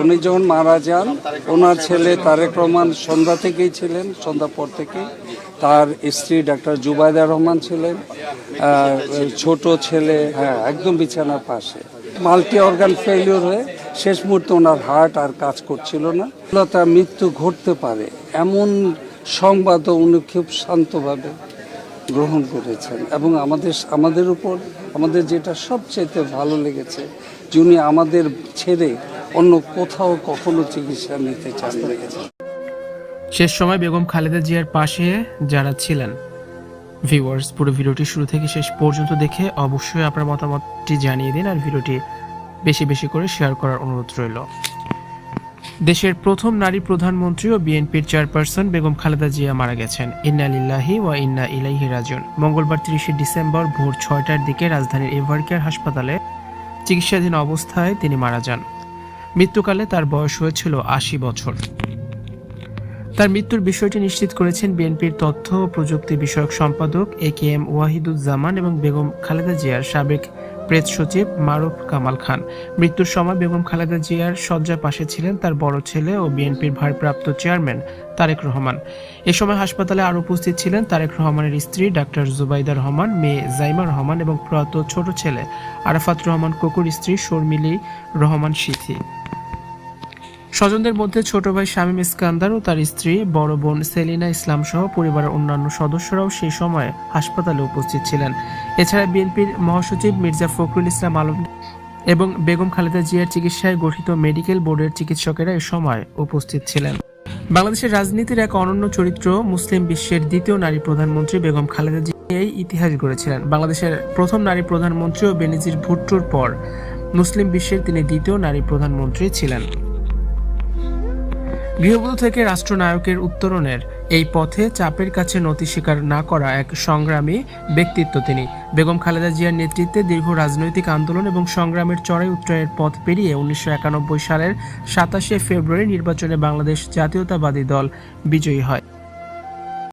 উনি যখন মারা যান ওনার ছেলে তারেক রহমান সন্ধ্যা থেকেই ছিলেন, সন্ধ্যার পর থেকেই। তার স্ত্রী ডাক্তার জুবাইদা রহমান ছিলেন, ছোট ছেলে একদম বিছানার পাশে। মাল্টি অর্গান ফেলিওর হয়ে শেষ মুহূর্তে ওনার হার্ট আর কাজ করছিল না। তার মৃত্যু ঘটতে পারে এমন সংবাদও উনি খুব শান্তভাবে গ্রহণ করেছেন। এবং আমাদের উপর আমাদের যেটা সবচেয়ে ভালো লেগেছে, যিনি আমাদের ছেড়ে অন্য কোথাও কখনো চিকিৎসা নিতে চান না। শেষ সময় বেগম খালেদা জিয়ার পাশে যারা ছিলেন, ভিউয়ার্স পুরো ভিডিওটি শুরু থেকে শেষ পর্যন্ত দেখে অবশ্যই আপনার মতামতটি জানিয়ে দিন, আর ভিডিওটি বেশি বেশি করে শেয়ার করার অনুরোধ রইল। দেশের প্রথম নারী প্রধানমন্ত্রী ও বিএনপির চেয়ারপারসন বেগম খালেদা জিয়া মারা গেছেন। ইন্না লিল্লাহি ওয়া ইন্না ইলাইহি রাজিউন। মঙ্গলবার 30 ডিসেম্বর ভোর 6টার দিকে রাজধানীর এভারকেয়ার হাসপাতালে চিকিৎসাধীন অবস্থায় তিনি মারা যান। মৃত্যুকালে তার বয়স হয়েছিল 80 বছর। তার মৃত্যুর বিষয়টি নিশ্চিত করেছেন বিএনপির তথ্য ও প্রযুক্তি বিষয়ক সম্পাদক AKM ওয়াহিদুজ্জামান এবং বেগম খালেদা জিয়ার সাবেক প্রেস সচিব মারুফ কামাল খান। মৃত্যুর সময় বেগম খালেদা জিয়ার শয্যার পাশে ছিলেন তার বড় ছেলে ও বিএনপির ভারপ্রাপ্ত চেয়ারম্যান তারেক রহমান। এ সময় হাসপাতালে আরও উপস্থিত ছিলেন তারেক রহমানের স্ত্রী ডাক্তার জুবাইদা রহমান, মেয়ে জাইমা রহমান এবং প্রয়াত ছোট ছেলে আরাফাত রহমান কোকুর স্ত্রী শর্মিলী রহমান সিথি। স্বজনদের মধ্যে ছোট ভাই শামীম ইস্কান্দার ও তার স্ত্রী, বড় বোন সেলিনা ইসলাম সহ পরিবারের অন্যান্য সদস্যরাও সেই সময় হাসপাতালে উপস্থিত ছিলেন। এছাড়া বিএনপির মহাসচিব মির্জা ফখরুল ইসলাম আলম এবং বেগম খালেদা জিয়ার চিকিৎসায় গঠিত মেডিকেল বোর্ডের চিকিৎসকেরা এ সময় উপস্থিত ছিলেন। বাংলাদেশের রাজনীতির এক অনন্য চরিত্র, মুসলিম বিশ্বের দ্বিতীয় নারী প্রধানমন্ত্রী বেগম খালেদা জিয়া এই ইতিহাস গড়েছিলেন। বাংলাদেশের প্রথম নারী প্রধানমন্ত্রী ও বেনজির ভুট্টোর পর মুসলিম বিশ্বের তিনি দ্বিতীয় নারী প্রধানমন্ত্রী ছিলেন। গৃহবধূ থেকে রাষ্ট্রনায়কের উত্তরণের এই পথে চাপের কাছে নতি স্বীকার না করা এক সংগ্রামী ব্যক্তিত্ব তিনি। বেগম খালেদা জিয়ার নেতৃত্বে দীর্ঘ রাজনৈতিক আন্দোলন এবং সংগ্রামের চড়াই উত্তরায়ের পথ পেরিয়ে 1991 সালের 27শে ফেব্রুয়ারি নির্বাচনে বাংলাদেশ জাতীয়তাবাদী দল বিজয়ী হয়।